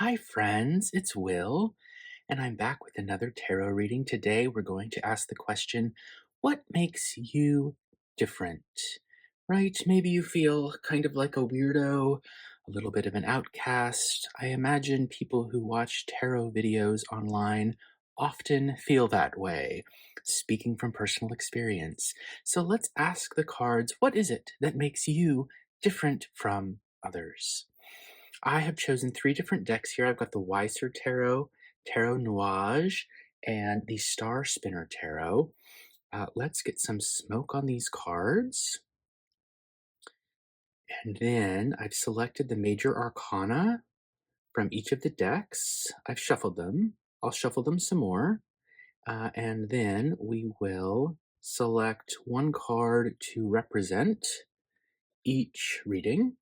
Hi, friends. It's Will, and I'm back with another tarot reading. Today, we're going to ask the question, what makes you different? Right? Maybe you feel kind of like a weirdo, a little bit of an outcast. I imagine people who watch tarot videos online often feel that way, speaking from personal experience. So let's ask the cards, what is it that makes you different from others? I have chosen three different decks here. I've got the Weiser Tarot, Tarot Nuage, and the Star Spinner Tarot. Let's get some smoke on these cards. And then I've selected the major arcana from each of the decks. I've shuffled them. I'll shuffle them some more. And then we will select one card to represent each reading.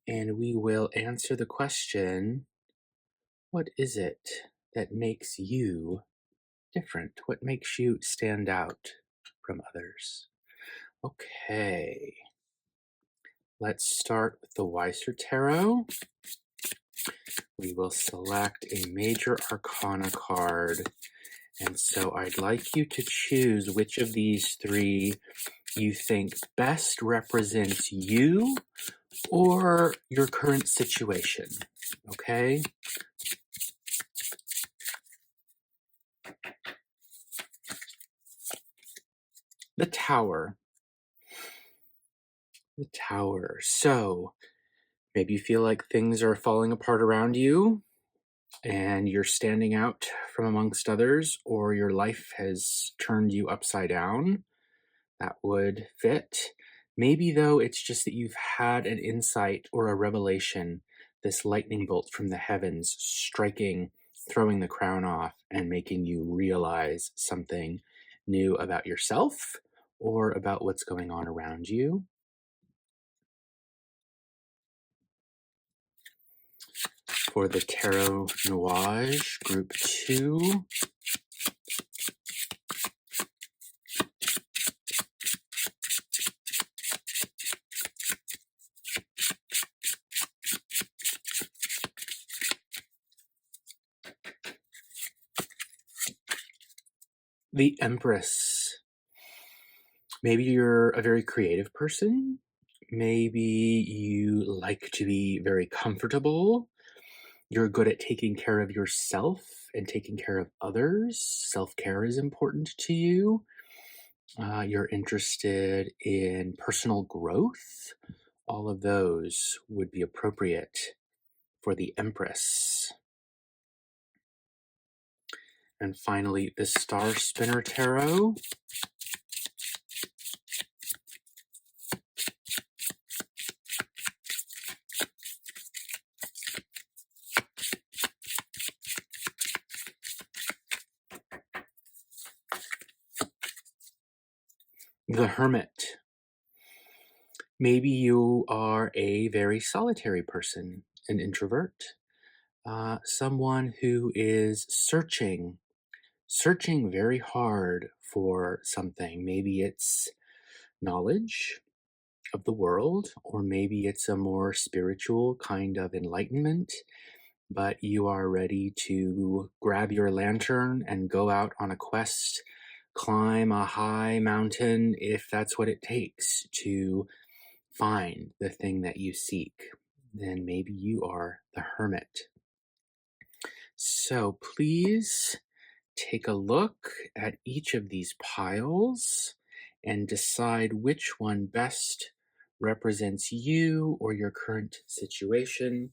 And we will answer the question, what is it that makes you different? What makes you stand out from others? Okay, let's start with the Weiser Tarot. We will select a major arcana card. And so I'd like you to choose which of these three you think best represents you or your current situation. Okay? The Tower. The Tower. So maybe you feel like things are falling apart around you and you're standing out from amongst others, or your life has turned you upside down. That would fit. Maybe, though, it's just that you've had an insight or a revelation, this lightning bolt from the heavens striking, throwing the crown off, and making you realize something new about yourself or about what's going on around you. For the Tarot Nuage, Group 2, the Empress. Maybe you're a very creative person. Maybe you like to be very comfortable. You're good at taking care of yourself and taking care of others. Self-care is important to you. You're interested in personal growth. All of those would be appropriate for the Empress. And finally, the Star Spinner Tarot. The Hermit. Maybe you are a very solitary person, an introvert, someone who is searching very hard for something. Maybe it's knowledge of the world, or maybe it's a more spiritual kind of enlightenment, but you are ready to grab your lantern and go out on a quest, climb a high mountain if that's what it takes to find the thing that you seek. Then maybe you are the Hermit. So please take a look at each of these piles and decide which one best represents you or your current situation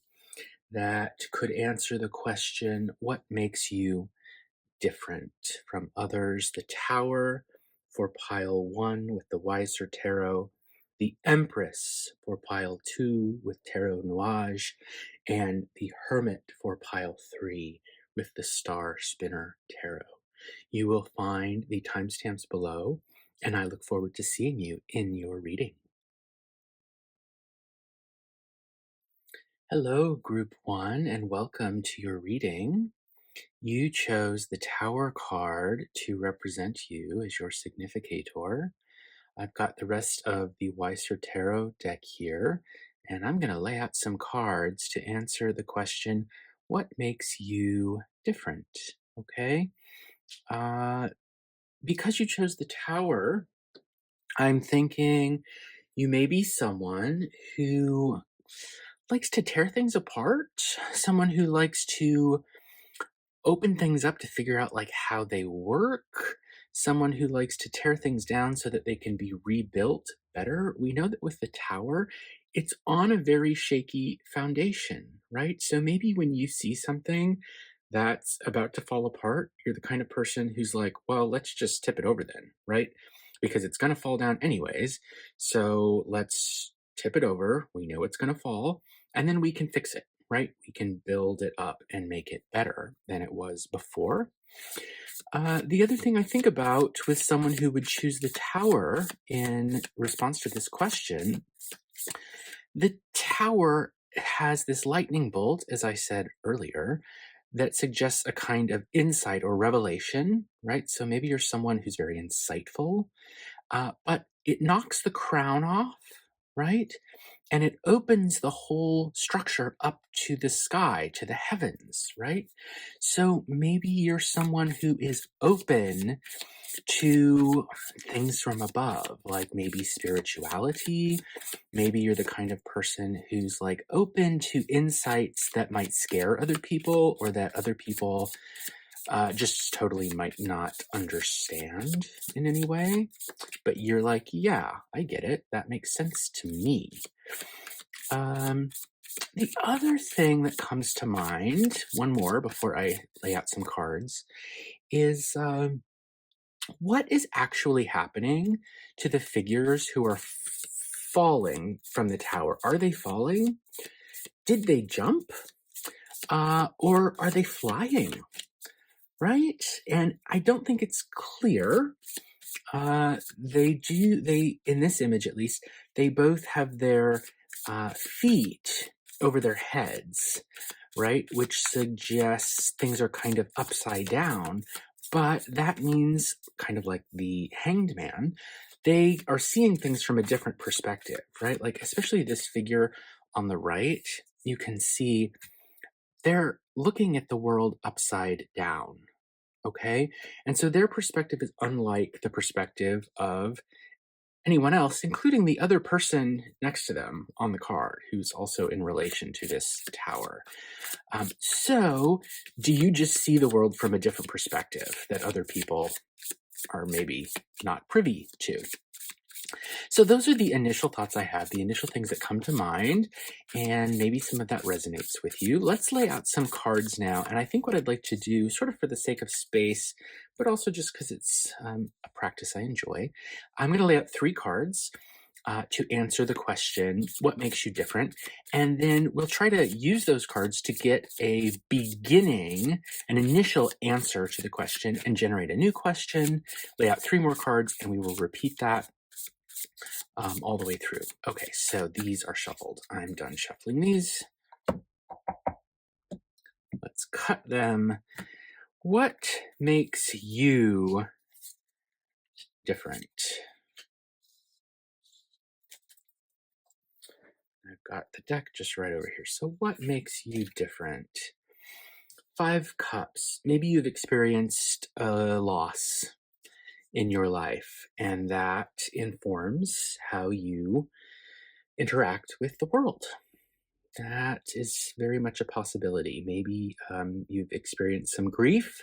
that could answer the question, what makes you different from others? The Tower for pile 1 with the Weiser Tarot, the Empress for pile 2 with Tarot Nuage, and the Hermit for pile 3 with the Star Spinner Tarot. You will find the timestamps below, and I look forward to seeing you in your reading. Hello, Group 1, and welcome to your reading. You chose the Tower card to represent you as your significator. I've got the rest of the Weiser Tarot deck here, and I'm going to lay out some cards to answer the question, what makes you different? Okay. Uh, because you chose the Tower, I'm thinking you may be someone who likes to tear things apart, someone who likes to open things up to figure out like how they work, someone who likes to tear things down so that they can be rebuilt better. We know that with the tower, it's on a very shaky foundation, right? So maybe when you see something that's about to fall apart, you're the kind of person who's like, well, let's just tip it over then, right? Because it's going to fall down anyways. So let's tip it over. We know it's going to fall, and then we can fix it, right? We can build it up and make it better than it was before. The other thing I think about with someone who would choose the tower in response to this question, the tower has this lightning bolt, as I said earlier, that suggests a kind of insight or revelation, right? So maybe you're someone who's very insightful, but it knocks the crown off, right? And it opens the whole structure up to the sky, to the heavens, right? So maybe you're someone who is open to things from above, like maybe spirituality. Maybe you're the kind of person who's like open to insights that might scare other people or that other people just totally might not understand in any way. But you're like, yeah, I get it. That makes sense to me. The other thing that comes to mind, one more before I lay out some cards, is what is actually happening to the figures who are falling from the tower? Are they falling? Did they jump? Or are they flying? Right? And I don't think it's clear. They, in this image at least, they both have their feet over their heads, right? Which suggests things are kind of upside down, but that means kind of like the hanged man, they are seeing things from a different perspective, right? Like, especially this figure on the right, you can see they're looking at the world upside down. Okay. And so their perspective is unlike the perspective of anyone else, including the other person next to them on the card, who's also in relation to this tower. So, do you just see the world from a different perspective that other people are maybe not privy to? So, those are the initial thoughts I have, the initial things that come to mind, and maybe some of that resonates with you. Let's lay out some cards now. And I think what I'd like to do, sort of for the sake of space, but also just because it's a practice I enjoy, I'm going to lay out 3 cards. To answer the question, what makes you different? And then we'll try to use those cards to get a beginning, an initial answer to the question and generate a new question, lay out 3 more cards, and we will repeat that all the way through. Okay, so these are shuffled. I'm done shuffling these. Let's cut them. What makes you different? I've got the deck just right over here. So what makes you different? 5 cups. Maybe you've experienced a loss in your life, and that informs how you interact with the world. That is very much a possibility. Maybe you've experienced some grief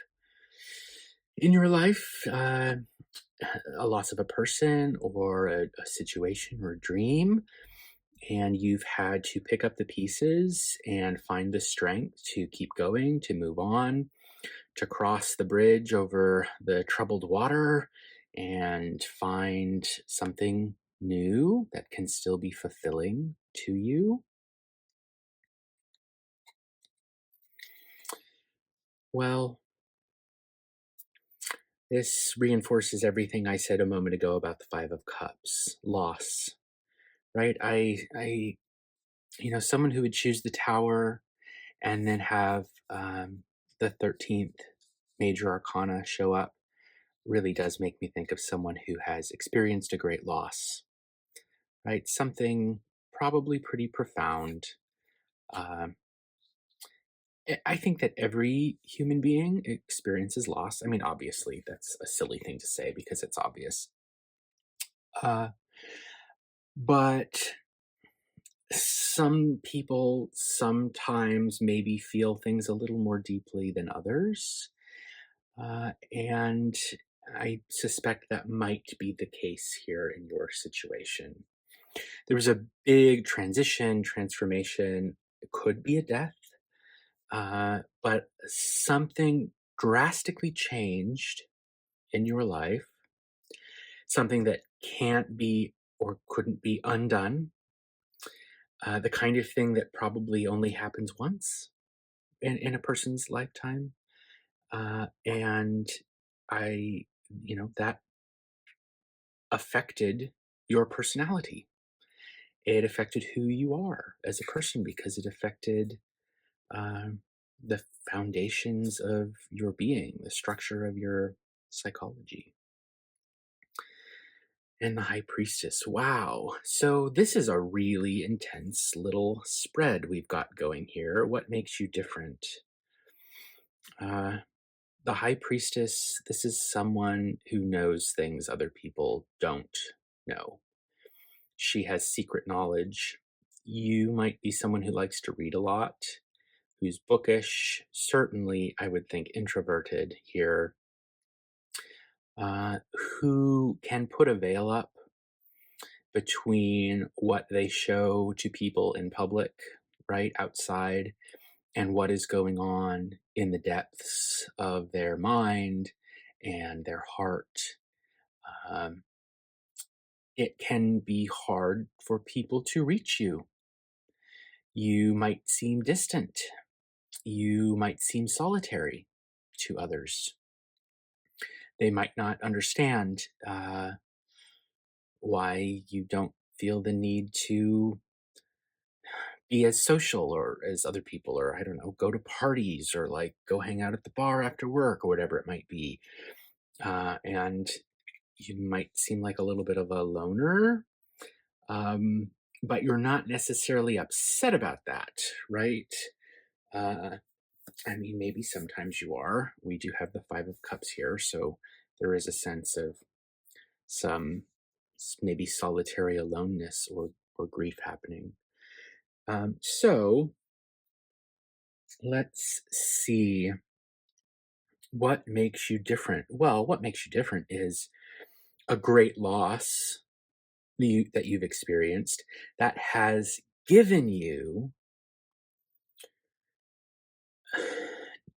in your life, a loss of a person or a situation or a dream, and you've had to pick up the pieces and find the strength to keep going, to move on, to cross the bridge over the troubled water and find something new that can still be fulfilling to you. Well, this reinforces everything I said a moment ago about the 5 of Cups, loss, right? Someone who would choose the tower and then have the 13th major arcana show up really does make me think of someone who has experienced a great loss, right? Something probably pretty profound. Um, I think that every human being experiences loss. I mean, obviously, that's a silly thing to say because it's obvious. Uh, but some people sometimes maybe feel things a little more deeply than others. And I suspect that might be the case here in your situation. There was a big transformation. It could be a death, but something drastically changed in your life, something that can't be or couldn't be undone, the kind of thing that probably only happens once in a person's lifetime. And I, that affected your personality. It affected who you are as a person because it affected um, the foundations of your being, the structure of your psychology. And the high priestess. Wow. So this is a really intense little spread we've got going here. What makes you different? Uh, the high priestess, this is someone who knows things other people don't know. She has secret knowledge. You might be someone who likes to read a lot, who's bookish, certainly, I would think, introverted here, uh, who can put a veil up between what they show to people in public, right, outside, and what is going on in the depths of their mind and their heart. Um, it can be hard for people to reach you. You might seem distant. You might seem solitary to others. They might not understand why you don't feel the need to be as social or as other people, or I don't know, go to parties or like go hang out at the bar after work or whatever it might be. And you might seem like a little bit of a loner, um, but you're not necessarily upset about that, right? Uh, I mean, maybe sometimes you are. We do have the Five of Cups here, so there is a sense of some maybe solitary aloneness or grief happening. So let's see what makes you different. Well, what makes you different is a great loss that you've experienced that has given you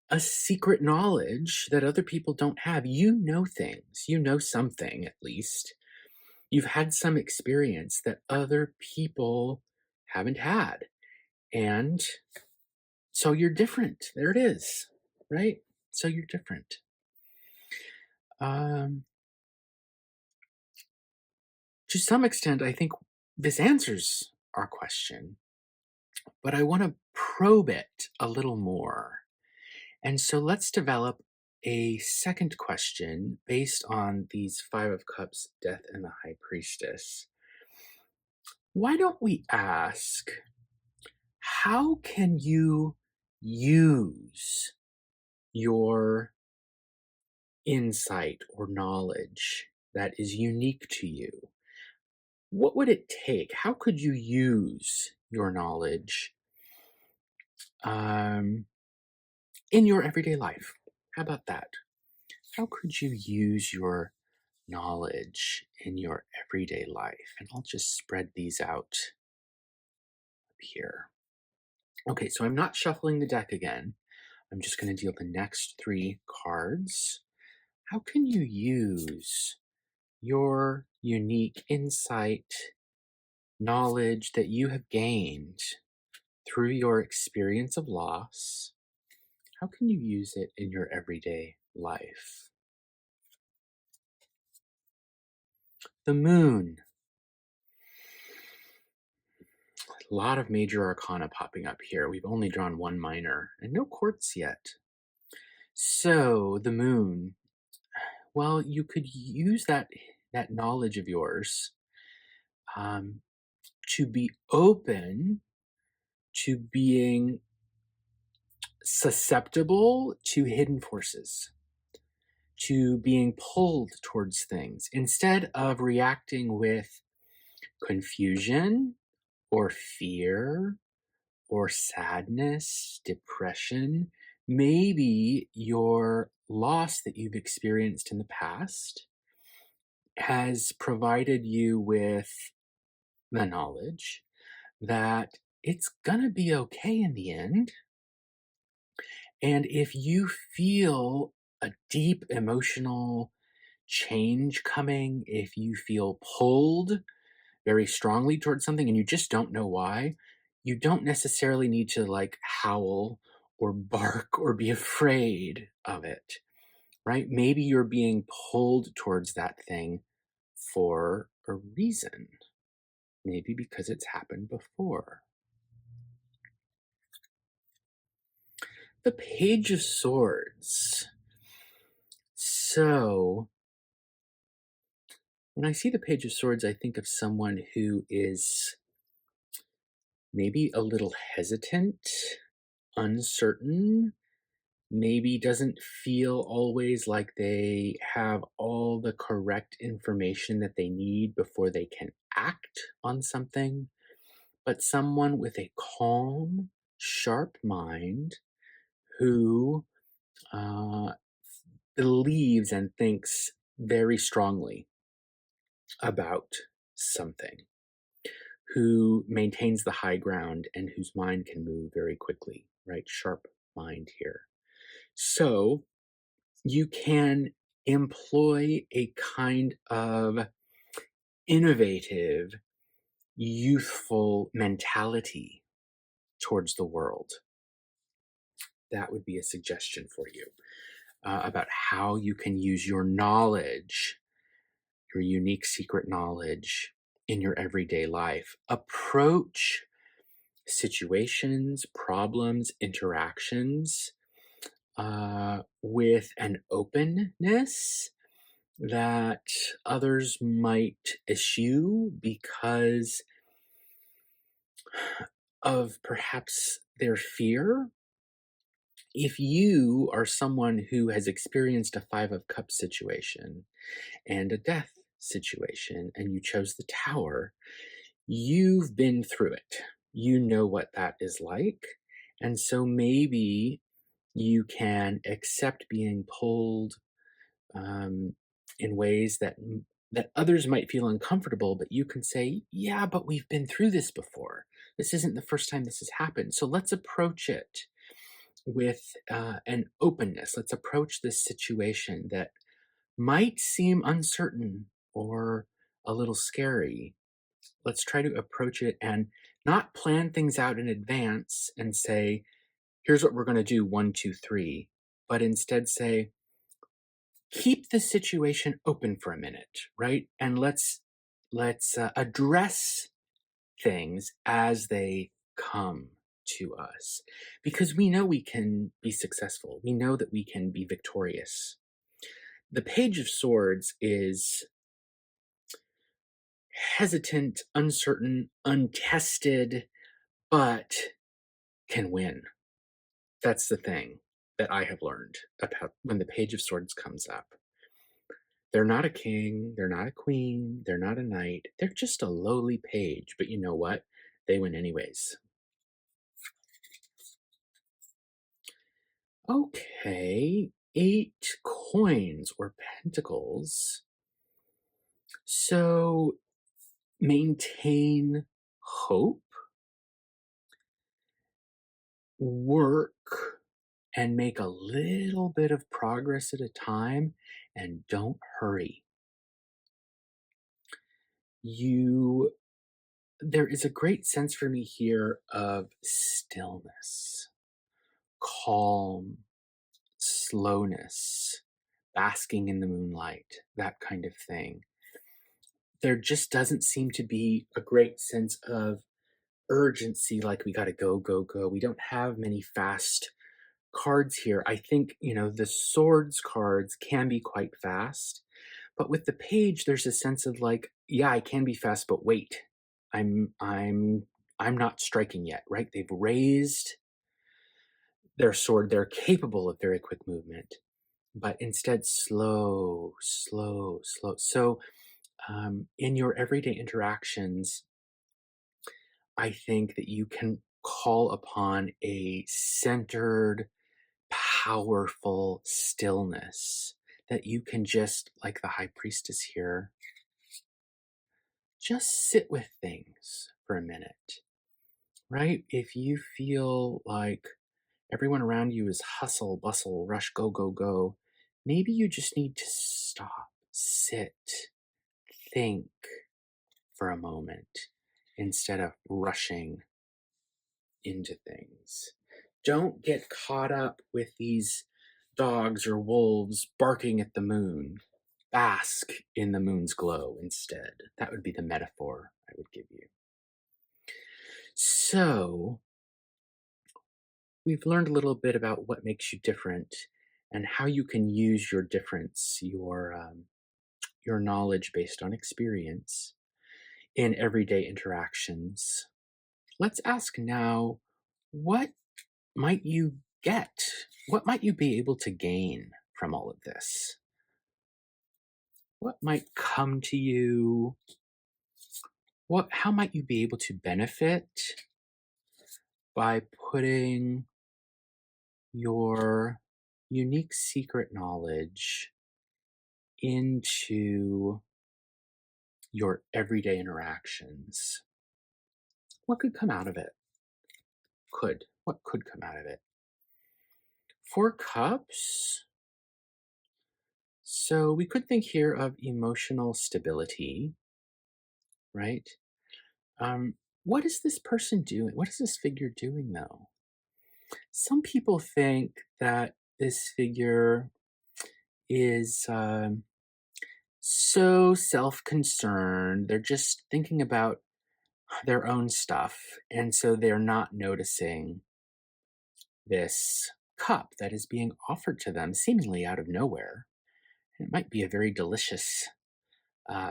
a secret knowledge that other people don't have. You know things, you know something at least. You've had some experience that other people haven't had. And so you're different. There it is, right? So you're different. Um, to some extent, I think this answers our question, but I want to probe it a little more. And so let's develop a second question based on these Five of Cups, Death, and the High Priestess. Why don't we ask, how can you use your insight or knowledge that is unique to you? What would it take? How could you use your knowledge um, in your everyday life? How about that? How could you use your knowledge in your everyday life? And I'll just spread these out up here. Okay, so I'm not shuffling the deck again. I'm just going to deal the next three cards. How can you use your unique insight, knowledge that you have gained through your experience of loss? How can you use it in your everyday life? The moon. A lot of major arcana popping up here. We've only drawn one minor and no quartz yet. So, the moon. Well, you could use that knowledge of yours um, to be open to being susceptible to hidden forces, to being pulled towards things instead of reacting with confusion or fear or sadness, depression. Maybe your loss that you've experienced in the past has provided you with the knowledge that it's going to be okay in the end. And if you feel a deep emotional change coming, if you feel pulled very strongly towards something and you just don't know why, you don't necessarily need to like howl or bark or be afraid of it, right? Maybe you're being pulled towards that thing for a reason, maybe because it's happened before. The Page of Swords. So, when I see the Page of Swords, I think of someone who is maybe a little hesitant, uncertain, maybe doesn't feel always like they have all the correct information that they need before they can act on something, but someone with a calm, sharp mind who uh, believes and thinks very strongly about something, who maintains the high ground and whose mind can move very quickly, right? Sharp mind here. So you can employ a kind of innovative, youthful mentality towards the world. That would be a suggestion for you about how you can use your knowledge, your unique secret knowledge in your everyday life. Approach situations, problems, interactions with an openness that others might eschew because of perhaps their fear. If you are someone who has experienced a Five of Cups situation and a death situation, and you chose the Tower, you've been through it. You know what that is like. And so maybe you can accept being pulled in ways that others might feel uncomfortable, but you can say, "Yeah, but we've been through this before. This isn't the first time this has happened. So let's approach it with an openness. Let's approach this situation that might seem uncertain or a little scary. Let's try to approach it and not plan things out in advance and say, here's what we're going to do, one, two, three, but instead say, keep the situation open for a minute, right? And let's address things as they come to us, because we know we can be successful. We know that we can be victorious. The Page of Swords is hesitant, uncertain, untested, but can win. That's the thing that I have learned about when the Page of Swords comes up. They're not a king, they're not a queen, they're not a knight, they're just a lowly page, but you know what? They win anyways. Okay, 8 coins or pentacles. So maintain hope, work, and make a little bit of progress at a time, and don't hurry. There is a great sense for me here of stillness, calm, slowness, basking in the moonlight, that kind of thing. There just doesn't seem to be a great sense of urgency, like we got to go, go, go. We don't have many fast cards here, I think, the swords cards can be quite fast, but with the page, there's a sense of like, yeah, I can be fast, but wait, I'm I'm I'm not striking yet, right? They've raised their sword, they're capable of very quick movement, but instead slow, slow, slow. So in your everyday interactions, I think that you can call upon a centered, powerful stillness that you can just, like the high priestess here, just sit with things for a minute, right? If you feel like everyone around you is hustle, bustle, rush, go, go, go, maybe you just need to stop, sit, think for a moment instead of rushing into things. Don't get caught up with these dogs or wolves barking at the moon. Bask in the moon's glow instead. That would be the metaphor I would give you. So, we've learned a little bit about what makes you different and how you can use your difference, your knowledge based on experience in everyday interactions. Let's ask now, what might you get? What might you be able to gain from all of this? What might come to you? How might you be able to benefit by putting your unique secret knowledge into your everyday interactions? What could come out of it? What could come out of it? Four cups. So we could think here of emotional stability, right? What is this person doing? What is this figure doing, though? Some people think that this figure is so self concerned. They're just thinking about their own stuff. And so they're not noticing this cup that is being offered to them seemingly out of nowhere. It might be a very delicious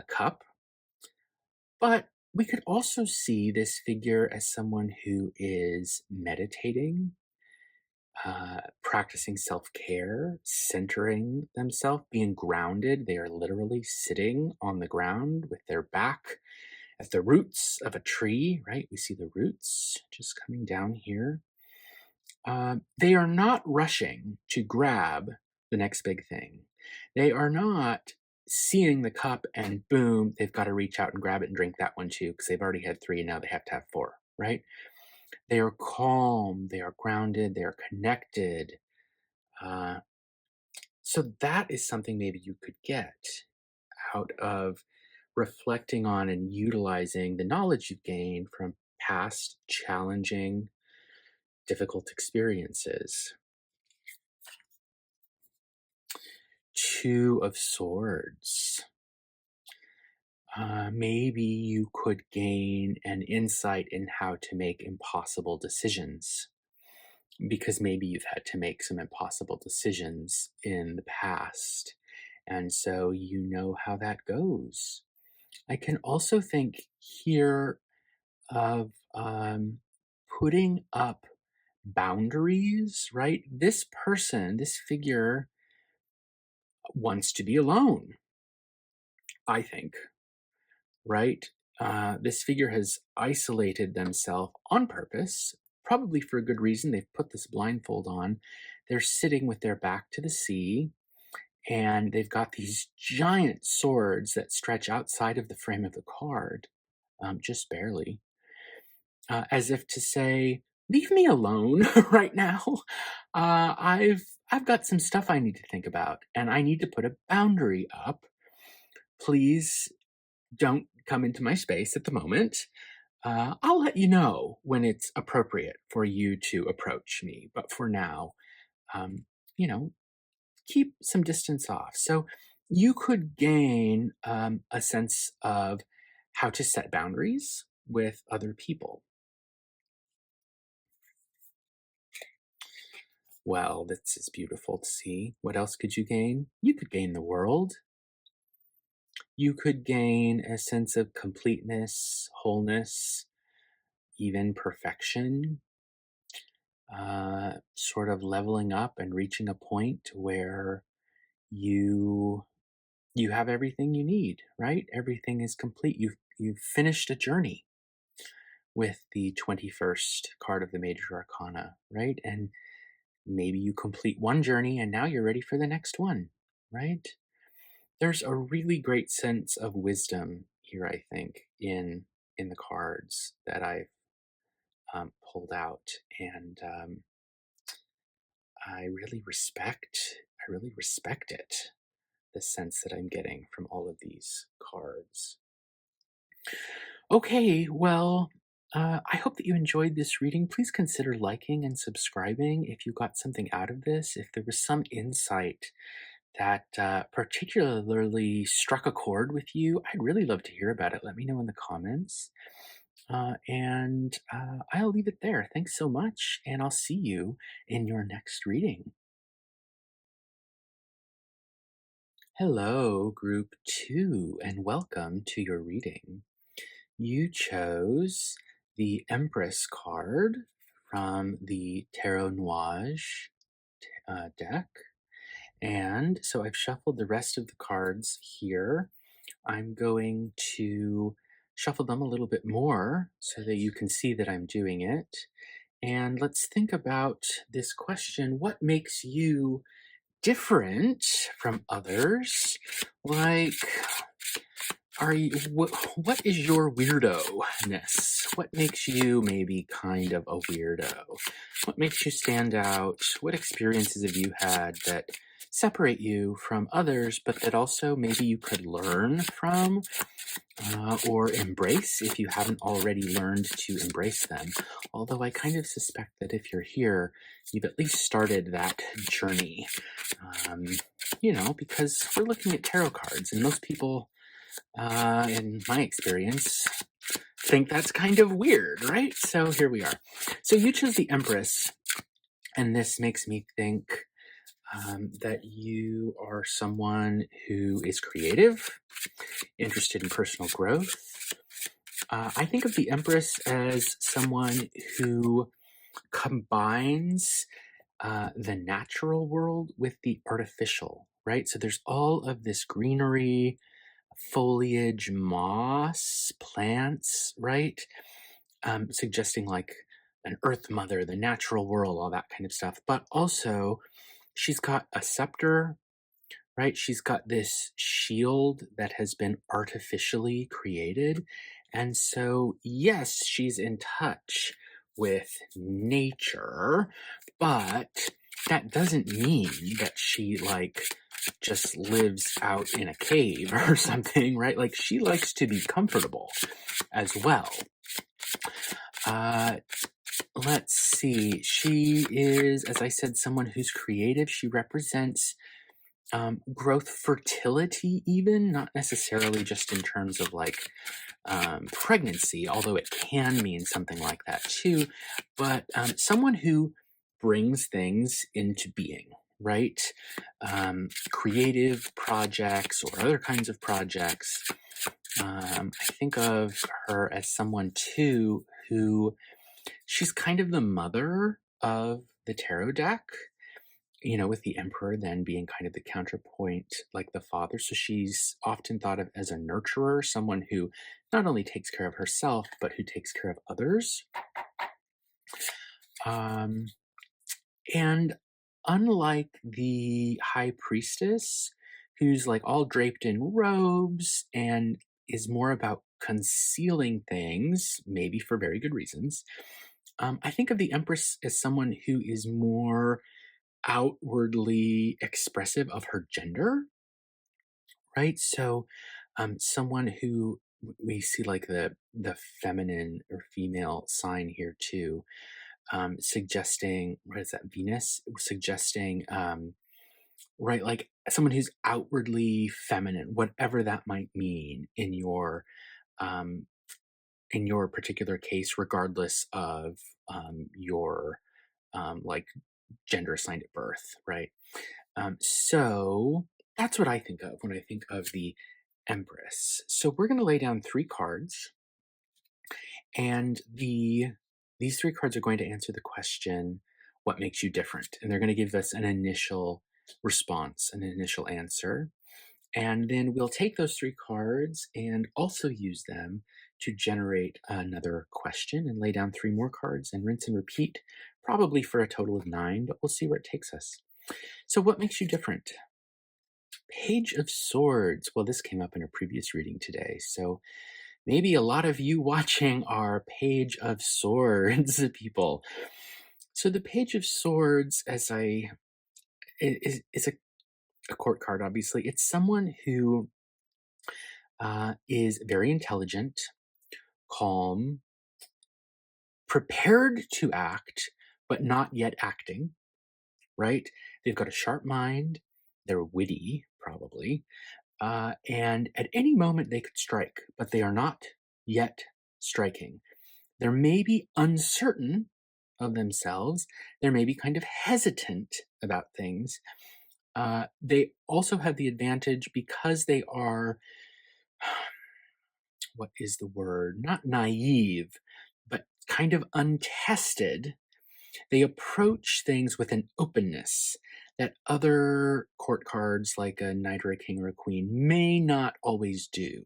cup, but we could also see this figure as someone who is meditating, practicing self care, centering themselves, being grounded. They are literally sitting on the ground with their back at the roots of a tree, right? We see the roots just coming down here. They are not rushing to grab the next big thing. They are not seeing the cup and boom, they've got to reach out and grab it and drink that one too, because they've already had three and now they have to have four, right? They are calm, they are grounded, they are connected. Uh, so that is something maybe you could get out of reflecting on and utilizing the knowledge you've gained from past challenging, difficult experiences. Two of Swords. Maybe you could gain an insight in how to make impossible decisions because maybe you've had to make some impossible decisions in the past. And so you know how that goes. I can also think here of putting up boundaries, right? This person, this figure wants to be alone, I think, right? This figure has isolated themselves on purpose, probably for a good reason. They've put this blindfold on. They're sitting with their back to the sea, and they've got these giant swords that stretch outside of the frame of the card, just barely, as if to say, "Leave me alone right now. I've got some stuff I need to think about, and I need to put a boundary up. Please don't come into my space at the moment. I'll let you know when it's appropriate for you to approach me. But for now, um, you know, keep some distance off." So you could gain a sense of how to set boundaries with other people. Well, this is beautiful to see. What else could you gain? You could gain the world. You could gain a sense of completeness, wholeness, even perfection, sort of leveling up and reaching a point where you you have everything you need, right? Everything is complete. You've finished a journey with the 21st card of the major arcana, right? And maybe you complete one journey and now you're ready for the next one, right? There's a really great sense of wisdom here, I think, in the cards that I've pulled out, and I really respect it. The sense that I'm getting from all of these cards. Okay, well, I hope that you enjoyed this reading. Please consider liking and subscribing if you got something out of this. If there was some insight that particularly struck a chord with you, I'd really love to hear about it. Let me know in the comments. And I'll leave it there. Thanks so much, and I'll see you in your next reading. Hello, group 2, and welcome to your reading. You chose the Empress card from the Tarot Nuages deck. And so I've shuffled the rest of the cards here. I'm going to shuffle them a little bit more so that you can see that I'm doing it. And let's think about this question: what makes you different from others? Like, what is your weirdo-ness? What makes you maybe kind of a weirdo? What makes you stand out? What experiences have you had that separate you from others, but that also maybe you could learn from or embrace if you haven't already learned to embrace them? Although I kind of suspect that if you're here, you've at least started that journey. Because we're looking at tarot cards, and most people in my experience, think that's kind of weird, right? So here we are. So you chose the Empress, and this makes me think that you are someone who is creative, interested in personal growth. I think of the Empress as someone who combines the natural world with the artificial, right? So there's all of this greenery, foliage, moss, plants, right? Suggesting like an earth mother, the natural world, all that kind of stuff. But also, she's got a scepter, right? She's got this shield that has been artificially created. And so, yes, she's in touch with nature, but that doesn't mean that she like just lives out in a cave or something, right? Like she likes to be comfortable as well. Let's see. She is, as I said, someone who's creative. She represents growth, fertility, even not necessarily just in terms of like pregnancy, although it can mean something like that too, but someone who brings things into being, right? Creative projects or other kinds of projects. I think of her as someone too who she's kind of the mother of the tarot deck, with the emperor then being kind of the counterpoint, like the father. So she's often thought of as a nurturer, someone who not only takes care of herself, but who takes care of others. And unlike the high priestess, who's like all draped in robes and is more about concealing things, maybe for very good reasons, I think of the empress as someone who is more outwardly expressive of her gender, right? So, someone who we see like the feminine or female sign here too, suggesting what is that, Venus, suggesting right, like someone who's outwardly feminine, whatever that might mean um, in your particular case, regardless of your like gender assigned at birth, right? So that's what I think of when I think of the Empress. So we're going to lay down three cards, and these three cards are going to answer the question, what makes you different? And they're going to give us an initial response, an initial answer. And then we'll take those three cards and also use them to generate another question and lay down three more cards and rinse and repeat, probably for a total of 9, but we'll see where it takes us. So what makes you different? Page of Swords. Well, this came up in a previous reading today. So maybe a lot of you watching are Page of Swords people. So the Page of Swords, is a court card, obviously. It's someone who is very intelligent, calm, prepared to act, but not yet acting, right? They've got a sharp mind. They're witty, probably. And at any moment they could strike, but they are not yet striking. They're maybe uncertain of themselves. They're maybe kind of hesitant about things. They also have the advantage because they are, what is the word? Not naive, but kind of untested. They approach things with an openness that other court cards like a knight or a king or a queen may not always do,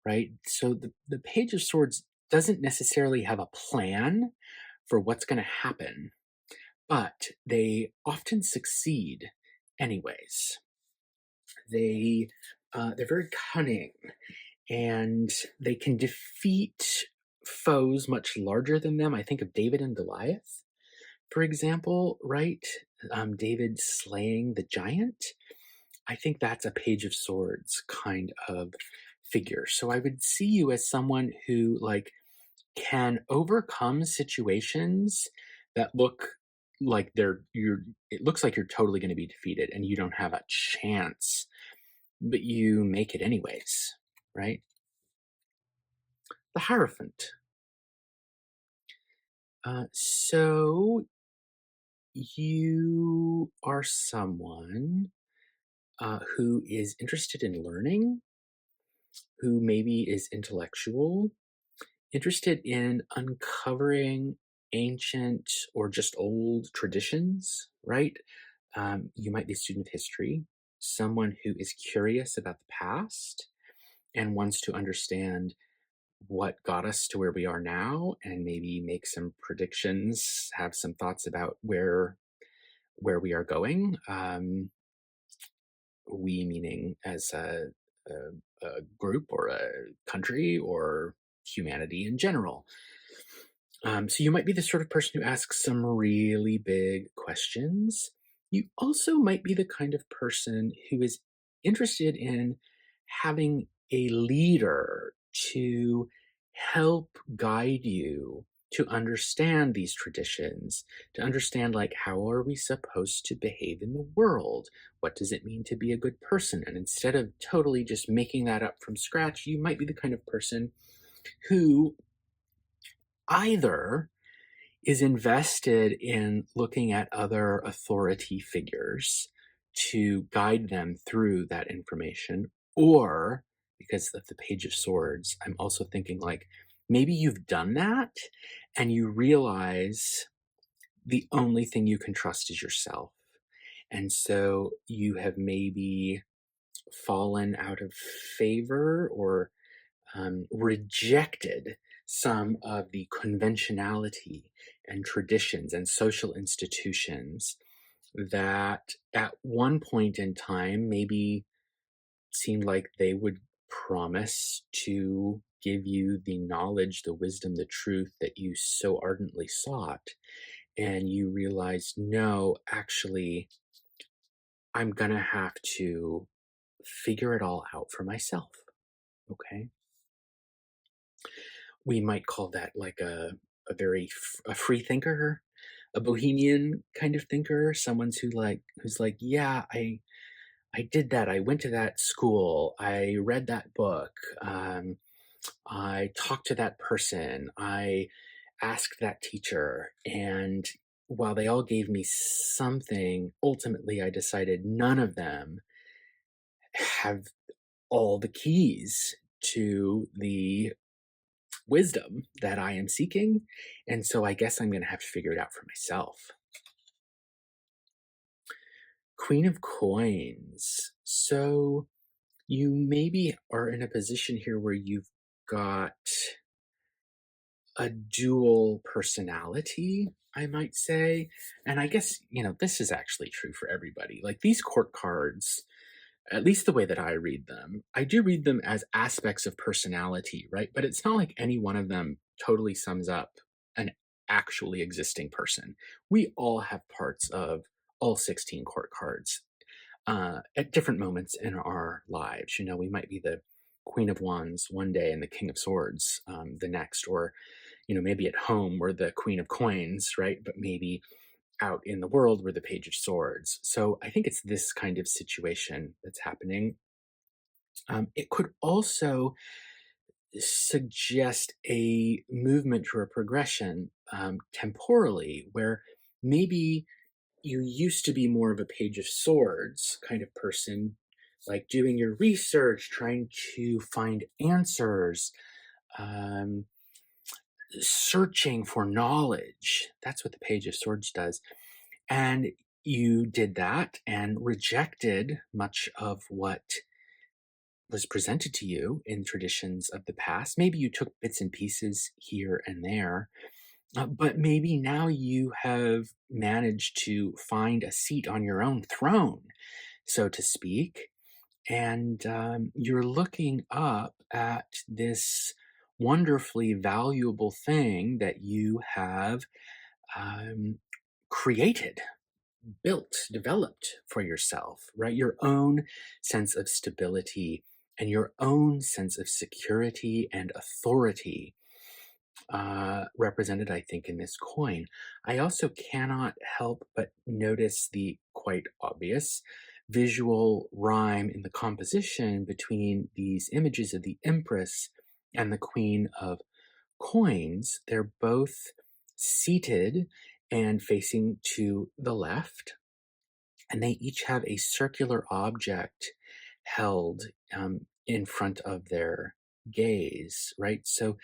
right? So the Page of Swords doesn't necessarily have a plan for what's going to happen, but they often succeed anyways. They're very cunning, and they can defeat foes much larger than them. I think of David and Goliath, for example, right? David slaying the giant. I think that's a Page of Swords kind of figure. So I would see you as someone who can overcome situations that look like it looks like you're totally going to be defeated and you don't have a chance, but you make it anyways, right? The Hierophant. So you are someone who is interested in learning, who maybe is intellectual, interested in uncovering ancient or just old traditions, right? You might be a student of history, someone who is curious about the past and wants to understand what got us to where we are now and maybe make some predictions, have some thoughts about where we are going. We meaning as a group or a country or humanity in general. So you might be the sort of person who asks some really big questions. You also might be the kind of person who is interested in having a leader to help guide you to understand these traditions, to understand how are we supposed to behave in the world? What does it mean to be a good person? And instead of totally just making that up from scratch, you might be the kind of person who either is invested in looking at other authority figures to guide them through that information, or because of the Page of Swords, I'm also thinking maybe you've done that and you realize the only thing you can trust is yourself. And so you have maybe fallen out of favor or rejected some of the conventionality and traditions and social institutions that at one point in time maybe seemed like they would promise to give you the knowledge, the wisdom, the truth that you so ardently sought. And you realize, no, actually, I'm going to have to figure it all out for myself. Okay. We might call that a very a free thinker, a bohemian kind of thinker, someone who's yeah, I did that. I went to that school. I read that book. I talked to that person. I asked that teacher, and while they all gave me something, ultimately I decided none of them have all the keys to the wisdom that I am seeking. And so I guess I'm going to have to figure it out for myself. Queen of Coins. So you maybe are in a position here where you've got a dual personality, I might say. And I guess, this is actually true for everybody. Like these court cards, at least the way that I read them, I do read them as aspects of personality, right? But it's not like any one of them totally sums up an actually existing person. We all have parts of all 16 court cards at different moments in our lives. We might be the Queen of Wands one day and the King of Swords the next, or maybe at home we're the Queen of Coins, right? But maybe out in the world we're the Page of Swords. So I think it's this kind of situation that's happening. It could also suggest a movement or a progression temporally, where maybe you used to be more of a Page of Swords kind of person, like doing your research, trying to find answers, um, searching for knowledge. That's what the Page of Swords does. And you did that and rejected much of what was presented to you in traditions of the past. Maybe you took bits and pieces here and there, but maybe now you have managed to find a seat on your own throne, so to speak. And you're looking up at this wonderfully valuable thing that you have um, created, built, developed for yourself, right? Your own sense of stability and your own sense of security and authority, represented, I think, in this coin. I also cannot help but notice the quite obvious visual rhyme in the composition between these images of the Empress and the Queen of Coins. They're both seated and facing to the left, and they each have a circular object held in front of their gaze, right? So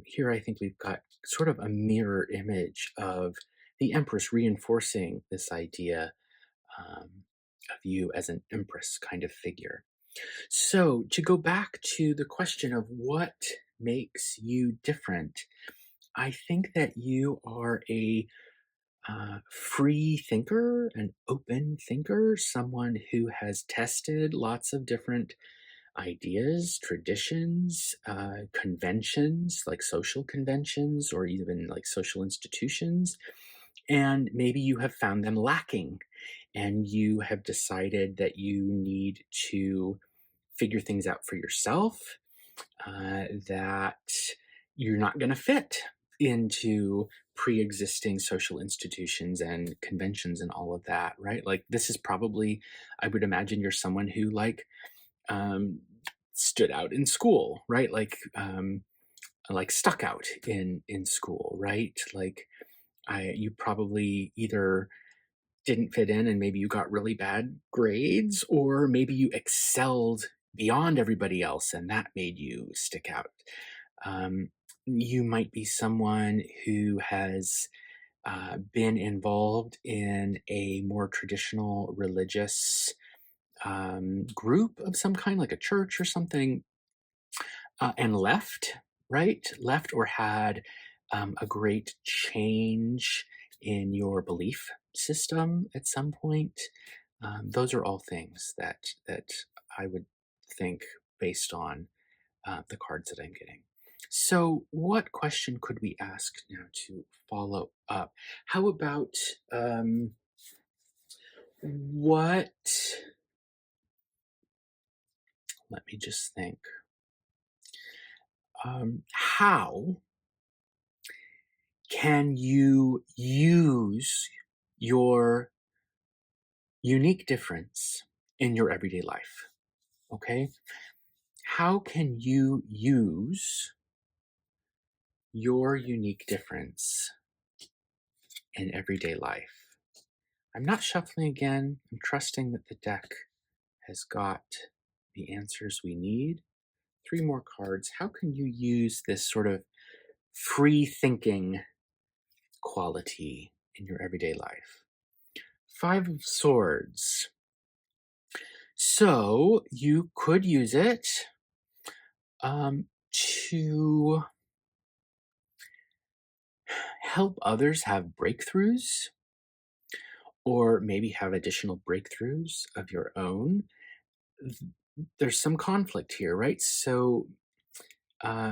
here I think we've got sort of a mirror image of the Empress reinforcing this idea um, of you as an Empress kind of figure. So to go back to the question of what makes you different, I think that you are a free thinker, an open thinker, someone who has tested lots of different ideas, traditions, conventions, like social conventions or even like social institutions. And maybe you have found them lacking and you have decided that you need to figure things out for yourself, that you're not going to fit into pre-existing social institutions and conventions and all of that, right? Like this is probably, I would imagine you're someone who um, stood out in school, right? Like stuck out in school, right? Like you probably either didn't fit in and maybe you got really bad grades, or maybe you excelled beyond everybody else and that made you stick out. Um, you might be someone who has been involved in a more traditional religious group of some kind, like a church or something, and left, right? Left or had a great change in your belief system at some point. Those are all things that I would think based on the cards that I'm getting. So, what question could we ask now to follow up? How about what? Let me just think. How can you use your unique difference in your everyday life? Okay. How can you use your unique difference in everyday life? I'm not shuffling again. I'm trusting that the deck has got the answers we need. 3 more cards. How can you use this sort of free thinking quality in your everyday life? 5 of Swords. So you could use it to help others have breakthroughs, or maybe have additional breakthroughs of your own. There's some conflict here, right? So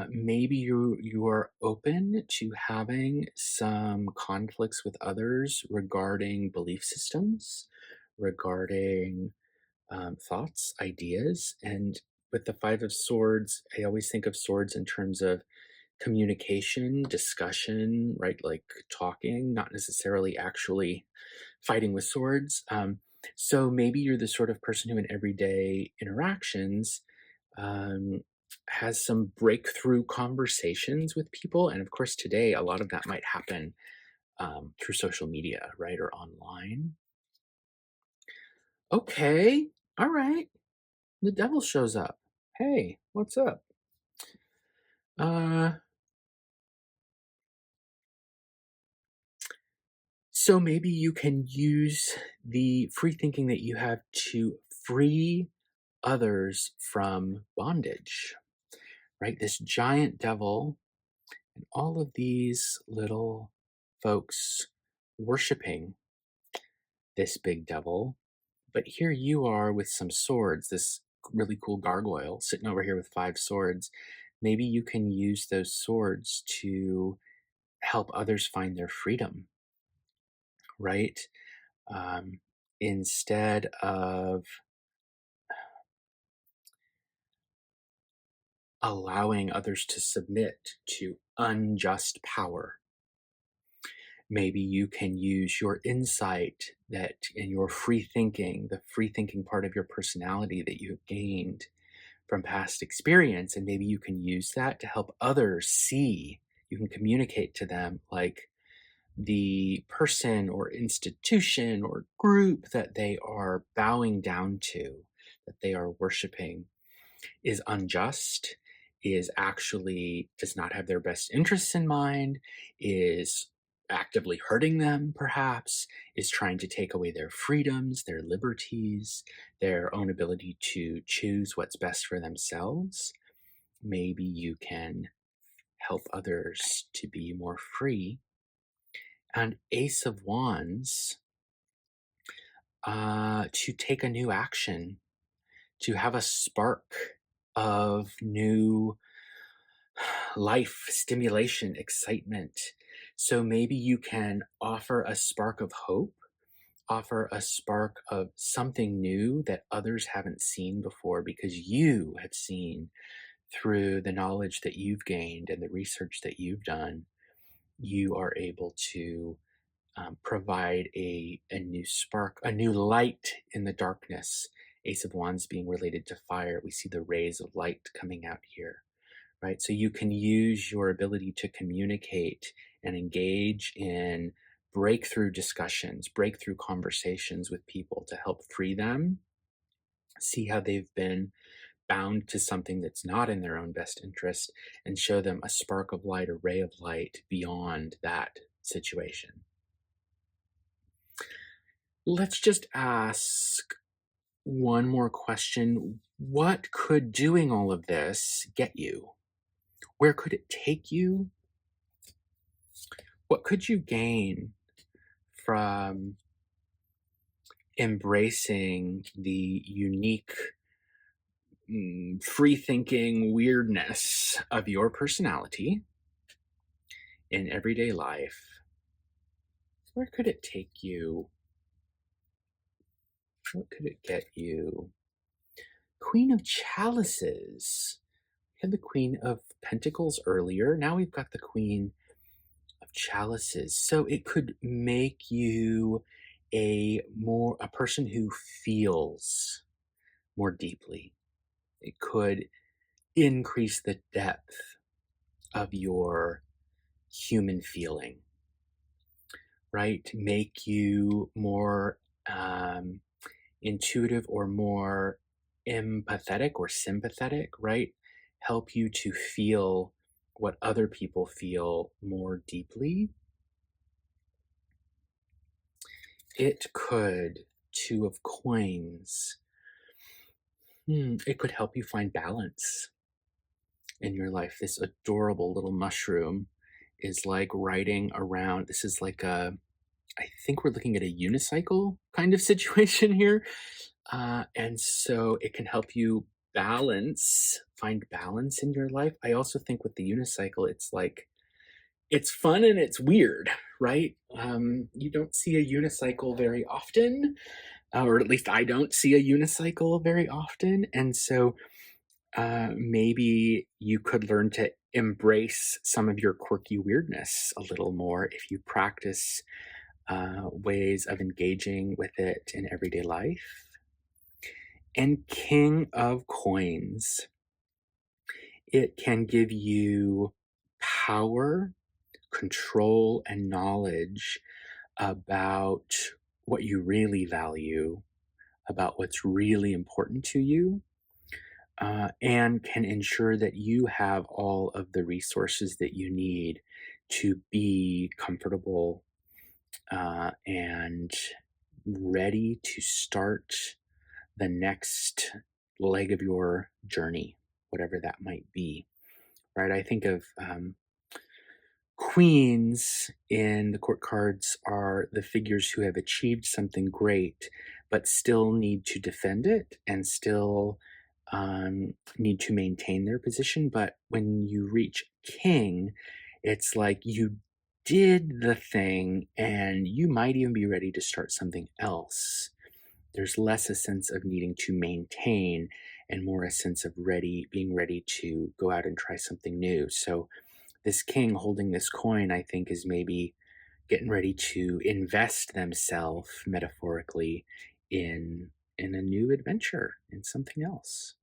maybe you are open to having some conflicts with others regarding belief systems, regarding thoughts, ideas. And with the 5 of Swords, I always think of swords in terms of communication, discussion, right? Like talking, not necessarily actually fighting with swords. So maybe you're the sort of person who, in everyday interactions, um, has some breakthrough conversations with people. And of course, today, a lot of that might happen through social media, right? Or online. Okay. All right. The devil shows up. Hey, what's up? Uh, so maybe you can use the free thinking that you have to free others from bondage, right? This giant devil and all of these little folks worshiping this big devil. But here you are with some swords, this really cool gargoyle sitting over here with 5 swords. Maybe you can use those swords to help others find their freedom, right? Um, Instead of allowing others to submit to unjust power, maybe you can use your insight that in your free thinking, the free thinking part of your personality that you have gained from past experience, and maybe you can use that to help others see. You can communicate to them like the person or institution or group that they are bowing down to, that they are worshiping, is unjust, is actually does not have their best interests in mind, is actively hurting them, perhaps, is trying to take away their freedoms, their liberties, their own ability to choose what's best for themselves. Maybe you can help others to be more free. And Ace of Wands, to take a new action, to have a spark of new life, stimulation, excitement. So maybe you can offer a spark of hope, offer a spark of something new that others haven't seen before, because you have seen through the knowledge that you've gained and the research that you've done. You are able to provide a new spark, a new light in the darkness. Ace of Wands being related to fire, we see the rays of light coming out here, right? So you can use your ability to communicate and engage in breakthrough discussions, breakthrough conversations with people to help free them, see how they've been bound to something that's not in their own best interest, and show them a spark of light, a ray of light beyond that situation. Let's just ask one more question. What could doing all of this get you? Where could it take you? What could you gain from embracing the unique, free thinking weirdness of your personality in everyday life? Where could it take you? What could it get you? Queen of Chalices. We had the Queen of Pentacles earlier. Now we've got the Queen of Chalices. So it could make you a person who feels more deeply. It could increase the depth of your human feeling. right? Make you more um, intuitive or more empathetic or sympathetic, right? Help you to feel what other people feel more deeply. It could, two of coins, it could help you find balance in your life. This adorable little mushroom is like riding around. This is like I think we're looking at a unicycle kind of situation here. And so it can help you find balance in your life. I also think with the unicycle, it's like, it's fun and it's weird, right? You don't see a unicycle very often, or at least I don't see a unicycle very often. And so maybe you could learn to embrace some of your quirky weirdness a little more if you practice ways of engaging with it in everyday life. And King of Coins, it can give you power, control, and knowledge about what you really value, about what's really important to you, and can ensure that you have all of the resources that you need to be comfortable and ready to start the next leg of your journey, whatever that might be, right? I think of queens in the court cards are the figures who have achieved something great, but still need to defend it and still need to maintain their position. But when you reach king, it's like you did the thing and you might even be ready to start something else. There's less a sense of needing to maintain and more a sense of being ready to go out and try something new. So this king holding this coin, I think, is maybe getting ready to invest themselves metaphorically in a new adventure, in something else.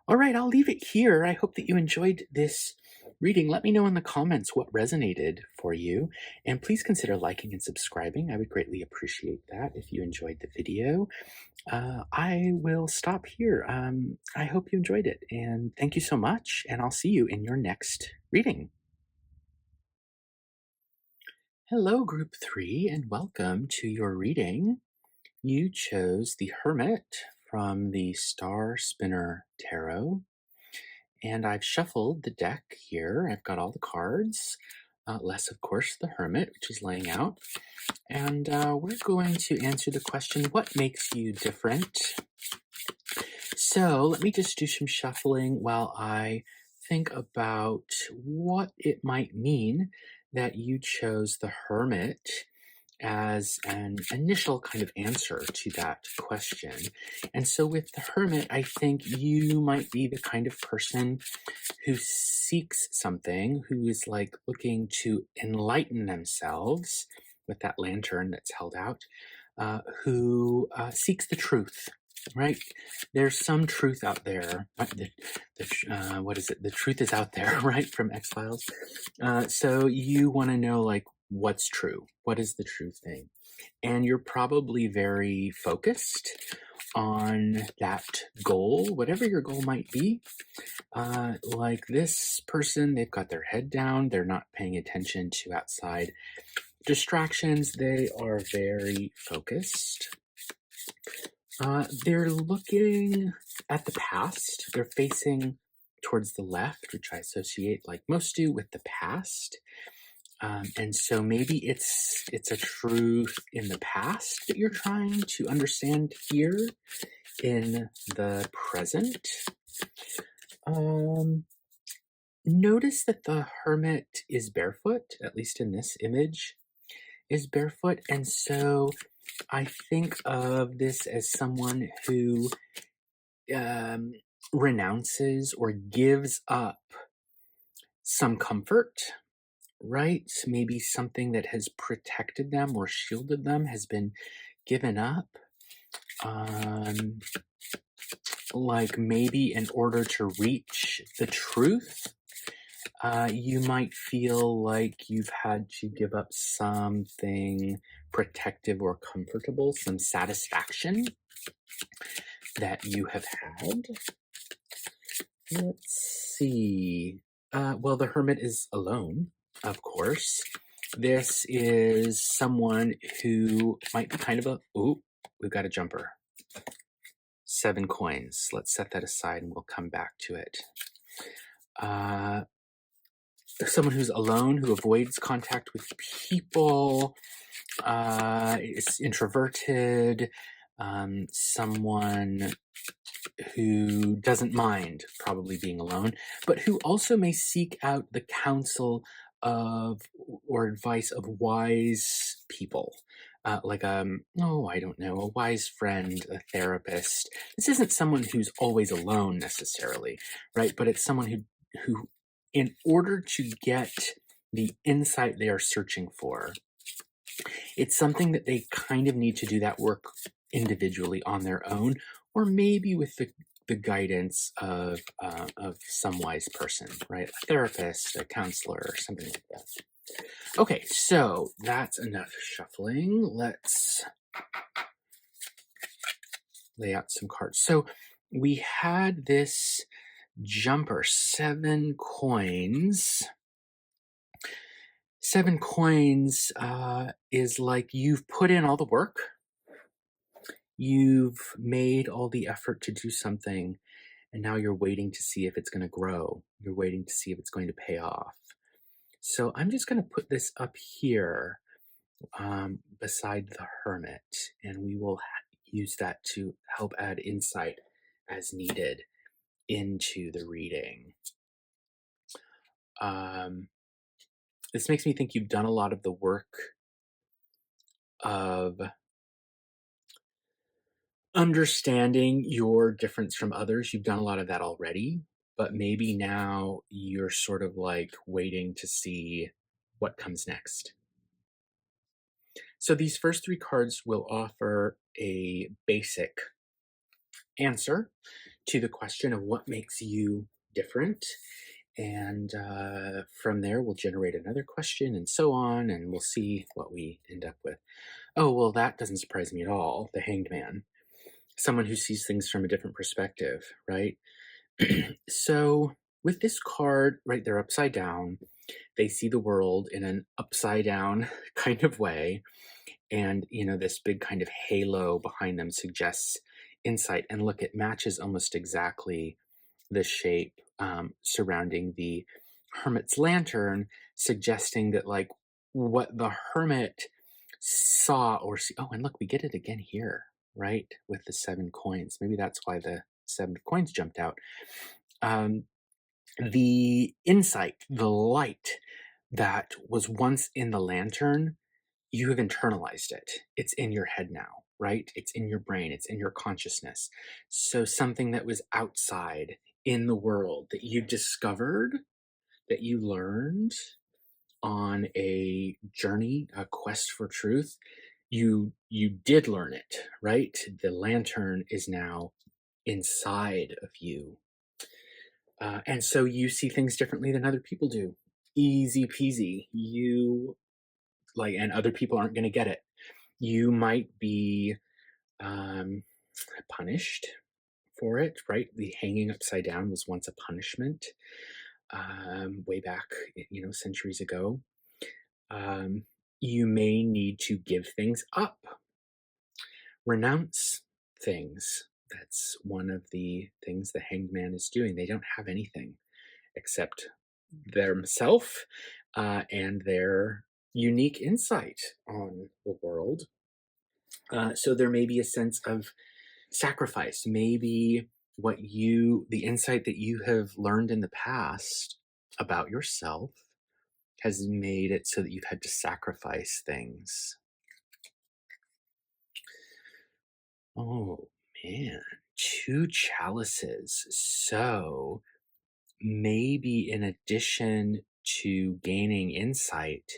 All right, I'll leave it here. I hope that you enjoyed this reading. Let me know in the comments what resonated for you, and please consider liking and subscribing. I would greatly appreciate that if you enjoyed the video. I will stop here. I hope you enjoyed it, and thank you so much, and I'll see you in your next reading. Hello, Group 3, and welcome to your reading. You chose the Hermit from the Star Spinner Tarot, and I've shuffled the deck here. I've got all the cards, less, of course, the Hermit, which is laying out. And we're going to answer the question, what makes you different? So let me just do some shuffling while I think about what it might mean that you chose the Hermit as an initial kind of answer to that question. And so with the Hermit, I think you might be the kind of person who seeks something, who is like looking to enlighten themselves with that lantern that's held out, who seeks the truth, right? There's some truth out there. What is it? The truth is out there, right? From X-Files. So you want to know, like, what's true? What is the true thing? And you're probably very focused on that goal, whatever your goal might be. Like this person, they've got their head down. They're not paying attention to outside distractions. They are very focused. They're looking at the past. They're facing towards the left, which I associate, like most do, with the past. And so maybe it's a truth in the past that you're trying to understand here in the present. Notice that the Hermit is barefoot, at least in this image, is barefoot. And so I think of this as someone who renounces or gives up some comfort, right? Maybe something that has protected them or shielded them has been given up. Like maybe in order to reach the truth, You might feel like you've had to give up something protective or comfortable, some satisfaction that you have had. Let's see. Well, the hermit is alone, of course. This is someone who might be kind of a. Ooh, we've got a jumper. 7 coins. Let's set that aside and we'll come back to it. Someone who's alone, who avoids contact with people, is introverted, someone who doesn't mind probably being alone, but who also may seek out the counsel of or advice of wise people. Like oh, I don't know, a wise friend, a therapist. This isn't someone who's always alone necessarily, right? But it's someone who, in order to get the insight they are searching for, it's something that they kind of need to do that work individually on their own, or maybe with the guidance of some wise person, right? A therapist, a counselor, or something like that. Okay, so that's enough shuffling. Let's lay out some cards. So we had this jumper, 7 coins. 7 coins is like you've put in all the work. You've made all the effort to do something, and now you're waiting to see if it's going to grow. You're waiting to see if it's going to pay off. So I'm just going to put this up here beside the hermit, and we will use that to help add insight as needed into the reading. This makes me think you've done a lot of the work of understanding your difference from others. You've done a lot of that already, but maybe now you're sort of like waiting to see what comes next. So these first 3 cards will offer a basic answer to the question of what makes you different. And from there, we'll generate another question and so on, and we'll see what we end up with. Oh, well, that doesn't surprise me at all. The Hanged Man. Someone who sees things from a different perspective, right? So with this card, right, they're upside down. They see the world in an upside down kind of way. And, this big kind of halo behind them suggests insight. And look, it matches almost exactly the shape surrounding the hermit's lantern, suggesting that, like, what the hermit saw or see. Oh, and look, we get it again here, right? With the 7 coins. Maybe that's why the 7 coins jumped out. The insight, the light that was once in the lantern, you have internalized it. It's in your head now, right? It's in your brain, it's in your consciousness. So something that was outside in the world that you discovered, that you learned on a journey, a quest for truth, you did learn it, right? The lantern is now inside of you. And so you see things differently than other people do. Easy peasy. And other people aren't going to get it. You might be punished for it, right? The hanging upside down was once a punishment, way back, centuries ago. You may need to give things up, renounce things. That's one of the things the Hanged Man is doing. They don't have anything except themselves and their unique insight on the world. So there may be a sense of sacrifice. Maybe the insight that you have learned in the past about yourself has made it so that you've had to sacrifice things. Oh man, 2 chalices. So maybe in addition to gaining insight,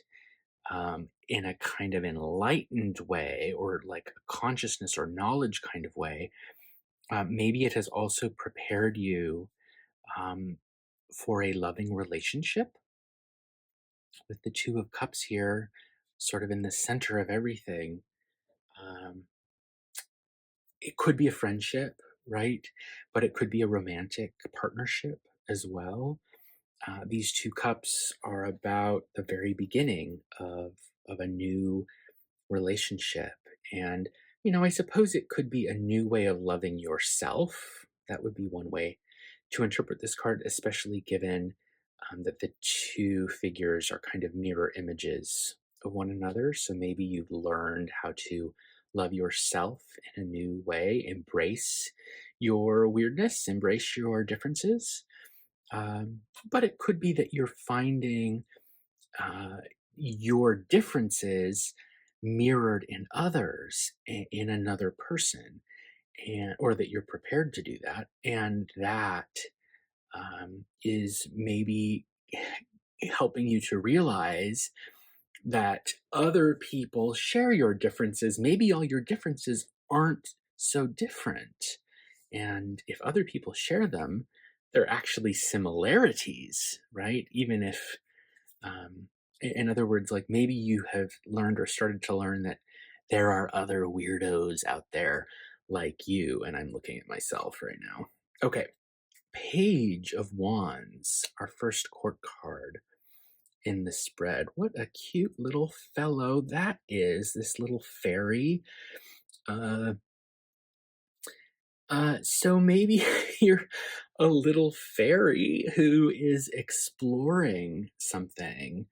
in a kind of enlightened way, or like a consciousness or knowledge kind of way, maybe it has also prepared you for a loving relationship, with the Two of Cups here, sort of in the center of everything. Um, it could be a friendship, right? But it could be a romantic partnership as well. These two cups are about the very beginning of a new relationship. And, I suppose it could be a new way of loving yourself. That would be one way to interpret this card, especially given that the two figures are kind of mirror images of one another. So maybe you've learned how to love yourself in a new way, embrace your weirdness, embrace your differences. But it could be that you're finding uh, your differences mirrored in others, in another person, and or that you're prepared to do that, and that is maybe helping you to realize that other people share your differences. Maybe all your differences aren't so different. And if other people share them, they're actually similarities, right? Even if, in other words, like maybe you have learned or started to learn that there are other weirdos out there like you. And I'm looking at myself right now. Okay. Page of Wands, our first court card in the spread. What a cute little fellow that is, this little fairy. Uh, so maybe you're a little fairy who is exploring something.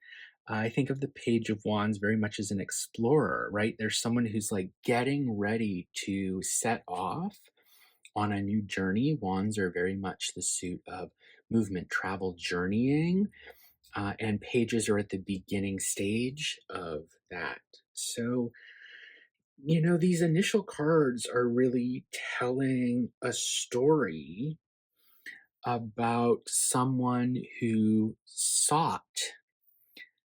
I think of the Page of Wands very much as an explorer, right? There's someone who's like getting ready to set off on a new journey. Wands are very much the suit of movement, travel, journeying, and pages are at the beginning stage of that. So, these initial cards are really telling a story about someone who sought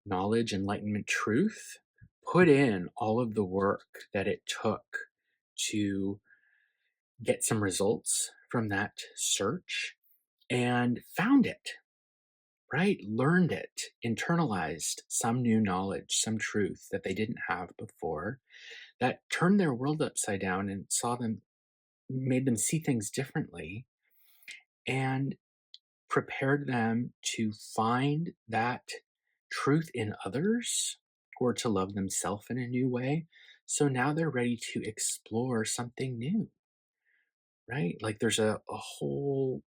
knowledge, enlightenment, truth, put in all of the work that it took to get some results from that search and found it, right? Learned it, internalized some new knowledge, some truth that they didn't have before, that turned their world upside down and made them see things differently, and prepared them to find that truth in others or to love themselves in a new way. So now they're ready to explore something new, right? Like there's a whole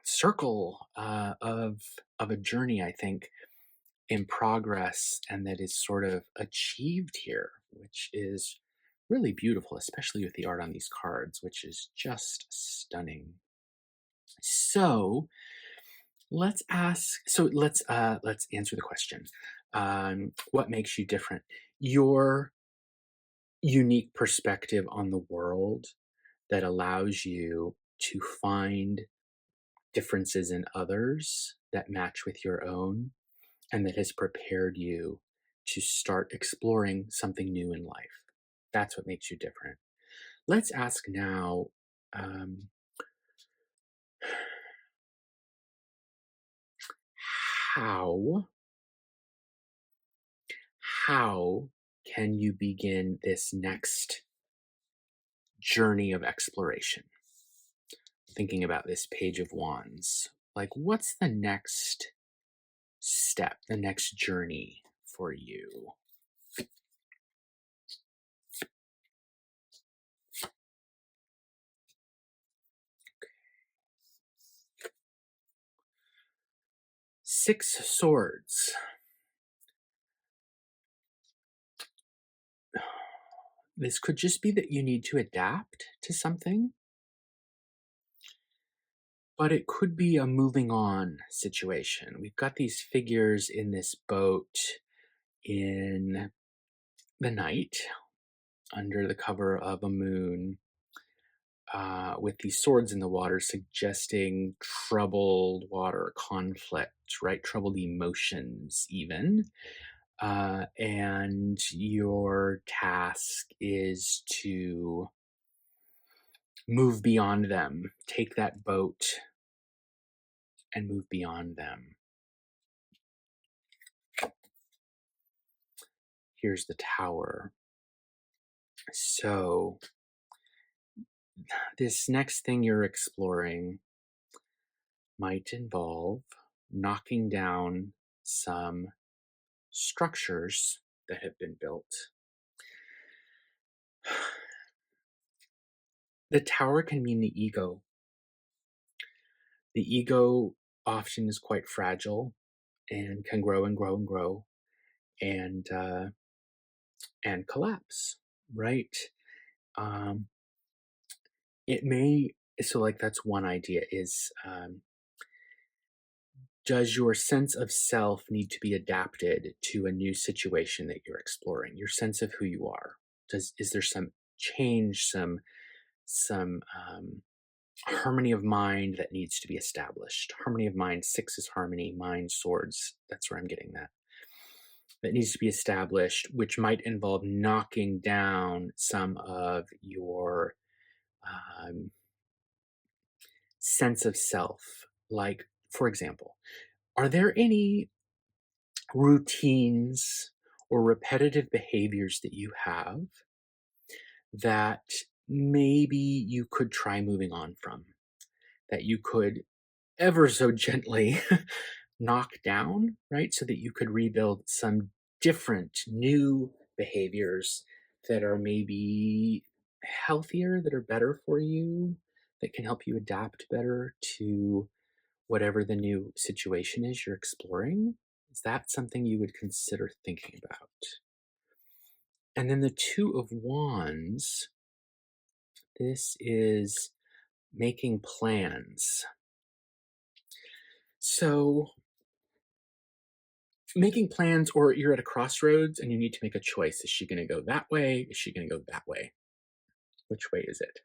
circle of a journey, I think, in progress and that is sort of achieved here, which is really beautiful, especially with the art on these cards, which is just stunning. So let's answer the question. What makes you different? Your unique perspective on the world that allows you to find differences in others that match with your own and that has prepared you to start exploring something new in life. That's what makes you different. Let's ask now, um, how how can you begin this next journey of exploration? Thinking about this Page of Wands, like what's the next step, the next journey for you? Six Swords. This could just be that you need to adapt to something, but it could be a moving on situation. We've got these figures in this boat in the night under the cover of a moon, with these swords in the water, suggesting troubled water, conflict, right? Troubled emotions, even. And your task is to move beyond them, take that boat and move beyond them. Here's the Tower. So, this next thing you're exploring might involve knocking down some structures that have been built. The Tower can mean the ego. The ego often is quite fragile and can grow and grow and grow and collapse, right? Um, it may so like that's one idea is does your sense of self need to be adapted to a new situation that you're exploring? Your sense of who you are. Is there some change, some harmony of mind that needs to be established? Harmony of mind, six is harmony, mind, swords. That's where I'm getting that. That needs to be established, which might involve knocking down some of your um, sense of self. Like, for example, are there any routines or repetitive behaviors that you have that maybe you could try moving on from, that you could ever so gently knock down, right? So that you could rebuild some different new behaviors that are maybe healthier, that are better for you, that can help you adapt better to whatever the new situation is you're exploring. Is that something you would consider thinking about? And then the Two of Wands, this is making plans. So, making plans, or you're at a crossroads and you need to make a choice. Is she going to go that way? Is she going to go that way? Which way is it?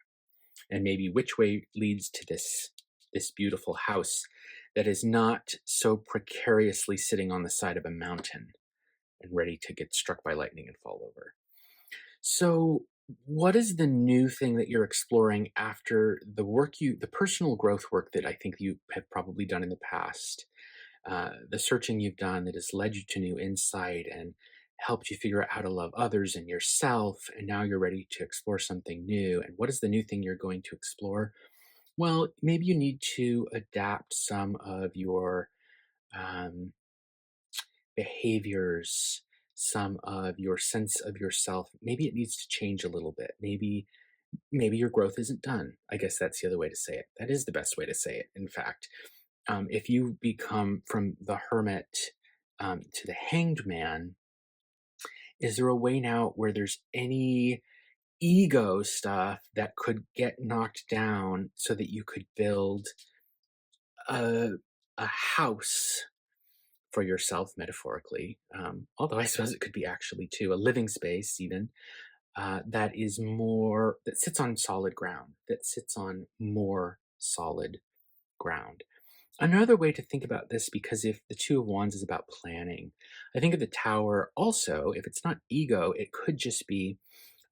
And maybe which way leads to this beautiful house that is not so precariously sitting on the side of a mountain and ready to get struck by lightning and fall over. So, what is the new thing that you're exploring after the personal growth work that I think you have probably done in the past, the searching you've done that has led you to new insight and helped you figure out how to love others and yourself, and now you're ready to explore something new. And what is the new thing you're going to explore? Well, maybe you need to adapt some of your um, behaviors, some of your sense of yourself. Maybe it needs to change a little bit. Maybe your growth isn't done. I guess that's the other way to say it. That is the best way to say it, in fact. If you become from the Hermit to the Hanged Man, is there a way now where there's any ego stuff that could get knocked down so that you could build a, a house for yourself, metaphorically? Although I suppose it could be actually too a living space, even that sits on solid ground, that sits on more solid ground. Another way to think about this, because if the Two of Wands is about planning, I think of the Tower also, if it's not ego, it could just be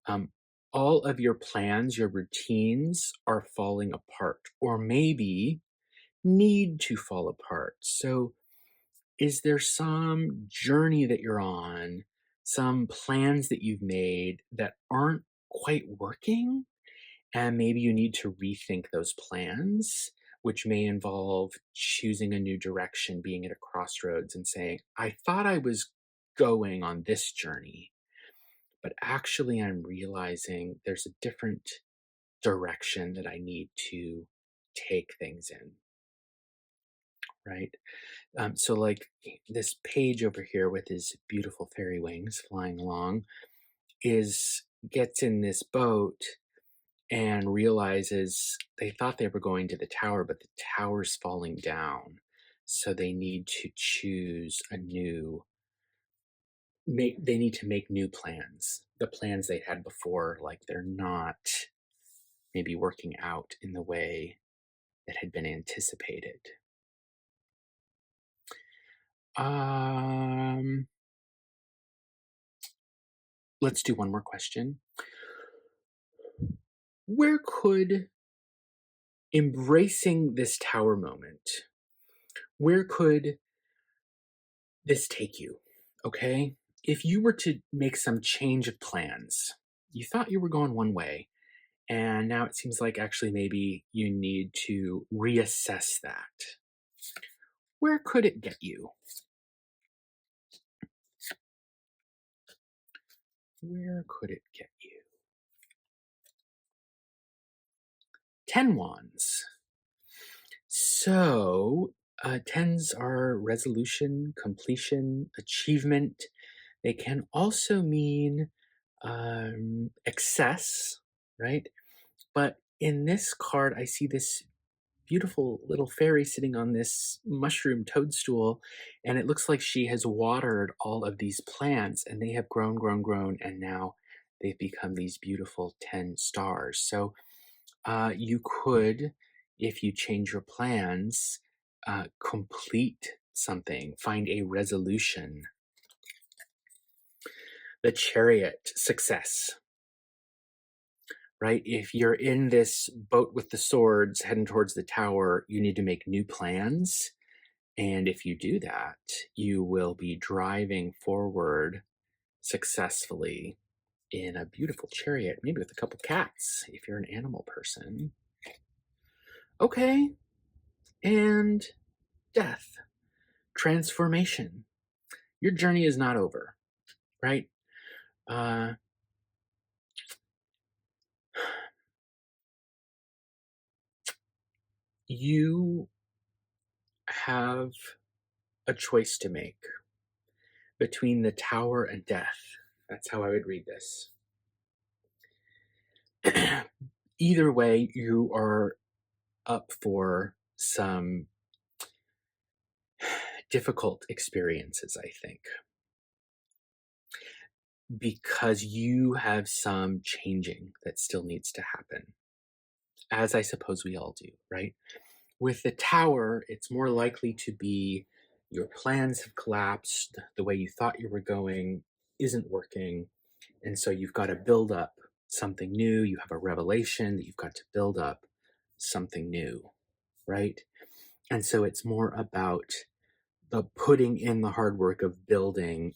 um, all of your plans, your routines are falling apart, or maybe need to fall apart. So, is there some journey that you're on, some plans that you've made that aren't quite working? And maybe you need to rethink those plans, which may involve choosing a new direction, being at a crossroads and saying, I thought I was going on this journey, but actually I'm realizing there's a different direction that I need to take things in, right? So, like this page over here with his beautiful fairy wings flying along gets in this boat and realizes they thought they were going to the tower, but the tower's falling down. So they need to choose they need to make new plans. The plans they had before, like they're not maybe working out in the way that had been anticipated. Um, let's do one more question. Where could embracing this tower moment, Where could this take you? Okay? If you were to make some change of plans, you thought you were going one way, and now it seems like actually maybe you need to reassess that. Where could it get you? Where could it get you? 10 wands. So, tens are resolution, completion, achievement. They can also mean excess, right? But in this card, I see this beautiful little fairy sitting on this mushroom toadstool, and it looks like she has watered all of these plants, and they have grown, grown, grown, and now they've become these beautiful 10 stars. So you could, if you change your plans, complete something, find a resolution. The Chariot, success, right? If you're in this boat with the swords heading towards the tower, you need to make new plans. And if you do that, you will be driving forward successfully in a beautiful chariot, maybe with a couple cats, if you're an animal person. Okay. And death, transformation. Your journey is not over, right? You have a choice to make between the tower and death. That's how I would read this. Either way, you are up for some difficult experiences, I think, because you have some changing that still needs to happen, as I suppose we all do, right? With the tower, it's more likely to be your plans have collapsed, the way you thought you were going isn't working, and so you've got to build up something new. You have a revelation that you've got to build up something new, right? And so it's more about the putting in the hard work of building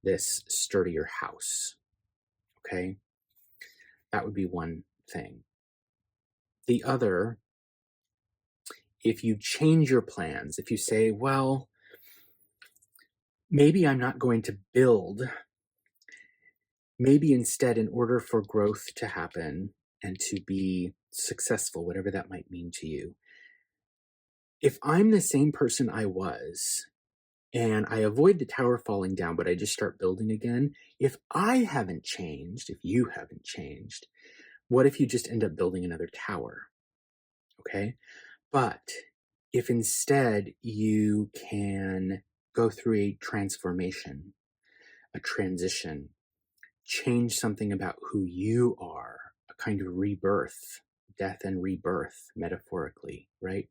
this sturdier house, okay? That would be one thing. The other, if you change your plans, if you say, well, maybe I'm not going to build, maybe instead, in order for growth to happen and to be successful, whatever that might mean to you, if I'm the same person I was and I avoid the tower falling down, but I just start building again, if I haven't changed, if you haven't changed, what if you just end up building another tower? Okay. But if instead you can go through a transformation, a transition, change something about who you are, a kind of rebirth, death and rebirth, metaphorically, right?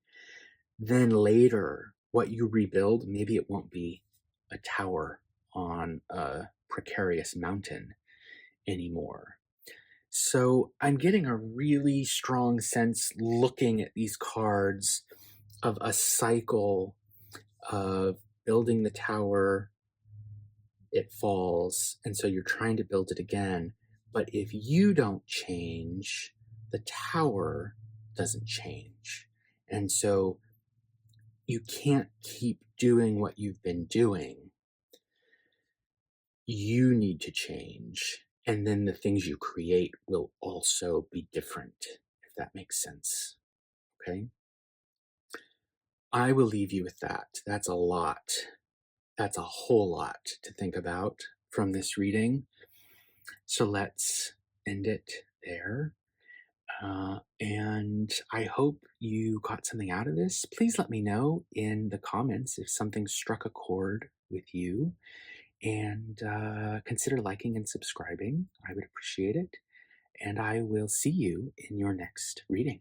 Then later, what you rebuild, maybe it won't be a tower on a precarious mountain anymore. So I'm getting a really strong sense looking at these cards of a cycle of building the tower, it falls, and so you're trying to build it again. But if you don't change, the tower doesn't change. And so you can't keep doing what you've been doing. You need to change. And then the things you create will also be different, if that makes sense. Okay? I will leave you with that. That's a lot. That's a whole lot to think about from this reading. So let's end it there. And I hope you got something out of this. Please let me know in the comments if something struck a chord with you. And consider liking and subscribing. I would appreciate it. And I will see you in your next reading.